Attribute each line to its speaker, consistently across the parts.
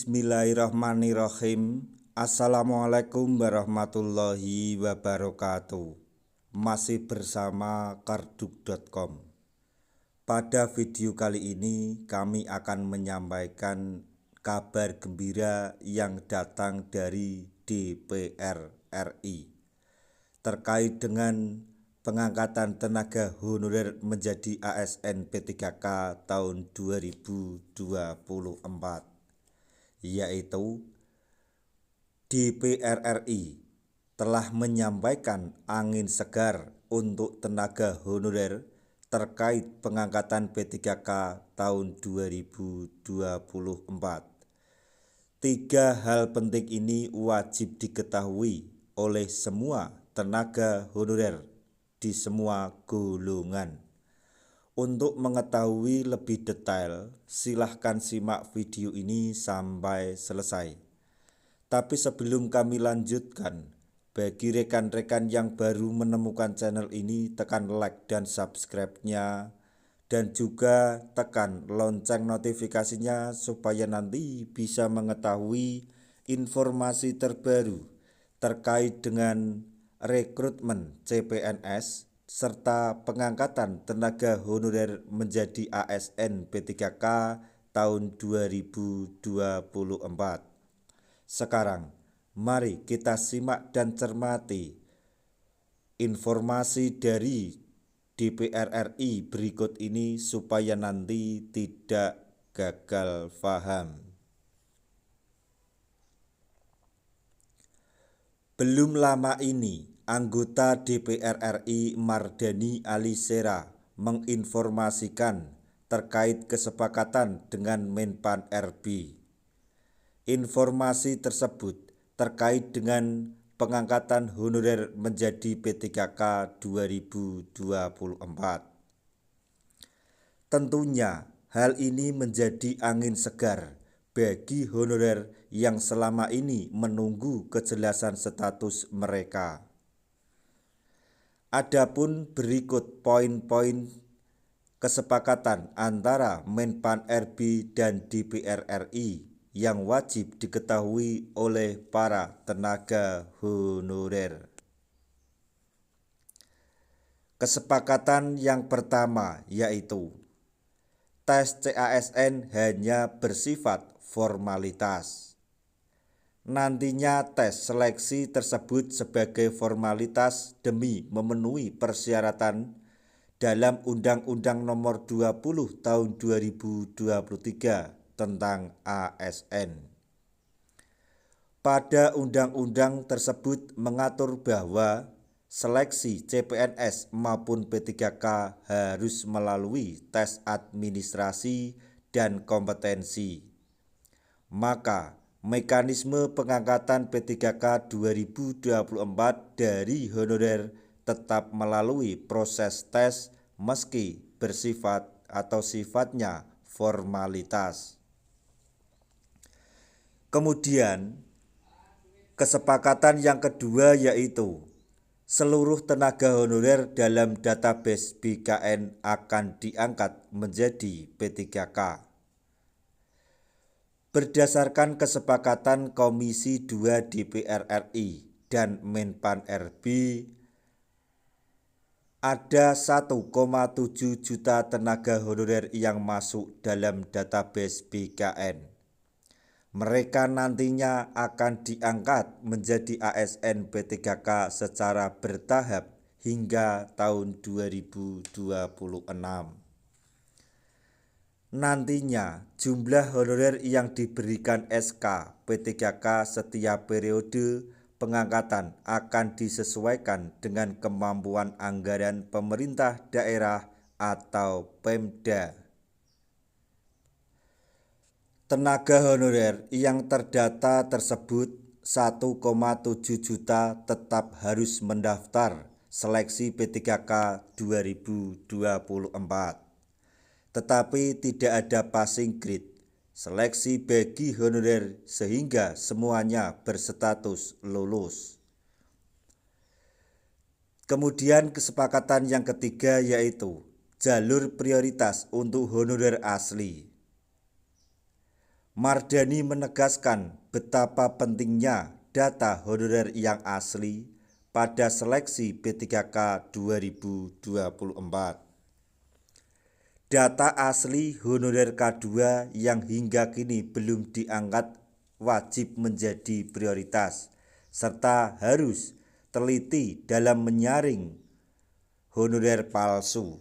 Speaker 1: Bismillahirrahmanirrahim. Assalamualaikum warahmatullahi wabarakatuh. Masih bersama karduk.com. Pada video kali ini kami akan menyampaikan kabar gembira yang datang dari DPR RI terkait dengan pengangkatan tenaga honorer menjadi ASN P3K tahun 2024. Yaitu DPR RI telah menyampaikan angin segar untuk tenaga honorer terkait pengangkatan P3K tahun 2024. Tiga hal penting ini wajib diketahui oleh semua tenaga honorer di semua golongan. Untuk mengetahui lebih detail, silahkan simak video ini sampai selesai. Tapi sebelum kami lanjutkan, bagi rekan-rekan yang baru menemukan channel ini, tekan like dan subscribe-nya, dan juga tekan lonceng notifikasinya supaya nanti bisa mengetahui informasi terbaru terkait dengan rekrutmen CPNS serta pengangkatan tenaga honorer menjadi ASN P3K tahun 2024. Sekarang, mari kita simak dan cermati informasi dari DPR RI berikut ini supaya nanti tidak gagal paham. Belum lama ini, anggota DPR RI Mardhani Alisera menginformasikan terkait kesepakatan dengan Menpan RB. Informasi tersebut terkait dengan pengangkatan honorer menjadi P3K 2024. Tentunya hal ini menjadi angin segar bagi honorer yang selama ini menunggu kejelasan status mereka. Adapun berikut poin-poin kesepakatan antara Menpan RB dan DPR RI yang wajib diketahui oleh para tenaga honorer. Kesepakatan yang pertama yaitu tes CASN hanya bersifat formalitas. Nantinya tes seleksi tersebut sebagai formalitas demi memenuhi persyaratan dalam Undang-Undang Nomor 20 Tahun 2023 tentang ASN. Pada undang-undang tersebut mengatur bahwa seleksi CPNS maupun P3K harus melalui tes administrasi dan kompetensi. Maka mekanisme pengangkatan P3K 2024 dari honorer tetap melalui proses tes meski bersifat atau sifatnya formalitas. Kemudian kesepakatan yang kedua yaitu seluruh tenaga honorer dalam database BKN akan diangkat menjadi P3K. Berdasarkan kesepakatan Komisi 2 DPR RI dan Menpan RB, ada 1,7 juta tenaga honorer yang masuk dalam database BKN. Mereka nantinya akan diangkat menjadi ASN P3K secara bertahap hingga tahun 2026. Nantinya jumlah honorer yang diberikan SK P3K setiap periode pengangkatan akan disesuaikan dengan kemampuan anggaran pemerintah daerah atau Pemda. Tenaga honorer yang terdata tersebut 1,7 juta tetap harus mendaftar seleksi P3K 2024. Tetapi tidak ada passing grade seleksi bagi honorer sehingga semuanya berstatus lulus. Kemudian kesepakatan yang ketiga yaitu jalur prioritas untuk honorer asli. Mardhani menegaskan betapa pentingnya data honorer yang asli pada seleksi P3K 2024. Data asli honorer K2 yang hingga kini belum diangkat wajib menjadi prioritas, serta harus teliti dalam menyaring honorer palsu.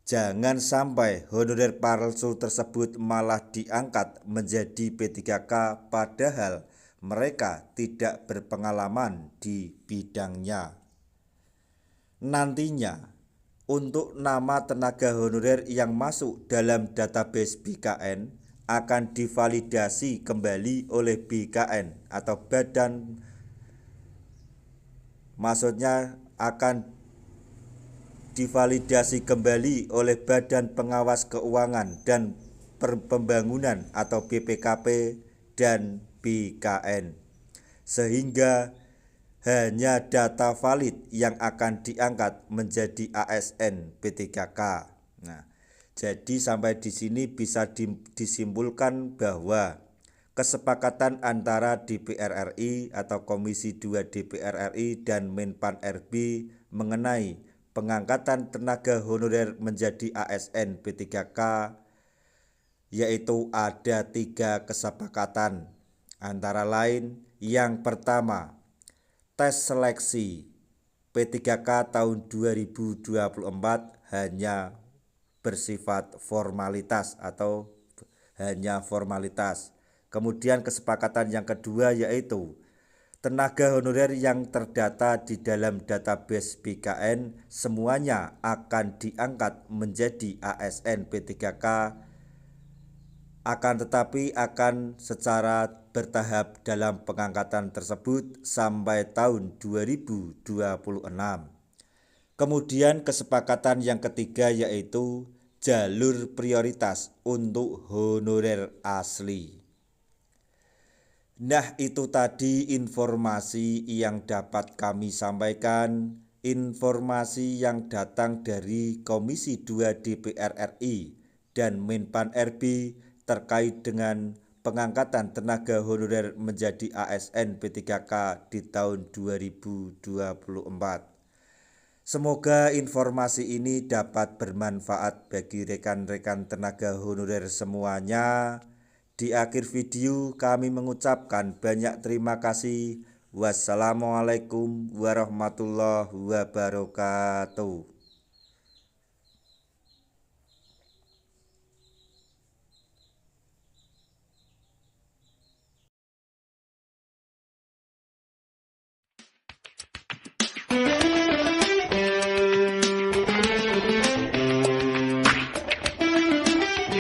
Speaker 1: Jangan sampai honorer palsu tersebut malah diangkat menjadi P3K padahal mereka tidak berpengalaman di bidangnya. Nantinya, untuk nama tenaga honorer yang masuk dalam database BKN akan divalidasi kembali oleh BKN atau akan divalidasi kembali oleh Badan Pengawas Keuangan dan Pembangunan atau BPKP dan BKN, sehingga hanya data valid yang akan diangkat menjadi ASN P3K. Nah, jadi sampai di sini bisa disimpulkan bahwa kesepakatan antara DPR RI atau Komisi 2 DPR RI dan Menpan RB mengenai pengangkatan tenaga honorer menjadi ASN P3K yaitu ada 3 kesepakatan, antara lain yang pertama, tes seleksi P3K tahun 2024 hanya bersifat formalitas atau hanya formalitas. Kemudian kesepakatan yang kedua yaitu tenaga honorer yang terdata di dalam database BKN semuanya akan diangkat menjadi ASN P3K, akan tetapi akan secara bertahap dalam pengangkatan tersebut sampai tahun 2026. Kemudian kesepakatan yang ketiga yaitu jalur prioritas untuk honorer asli. Nah, itu tadi informasi yang dapat kami sampaikan, informasi yang datang dari Komisi 2 DPR RI dan Menpan RB terkait dengan pengangkatan tenaga honorer menjadi ASN P3K di tahun 2024. Semoga informasi ini dapat bermanfaat bagi rekan-rekan tenaga honorer semuanya. Di akhir video kami mengucapkan banyak terima kasih. Wassalamualaikum warahmatullahi wabarakatuh.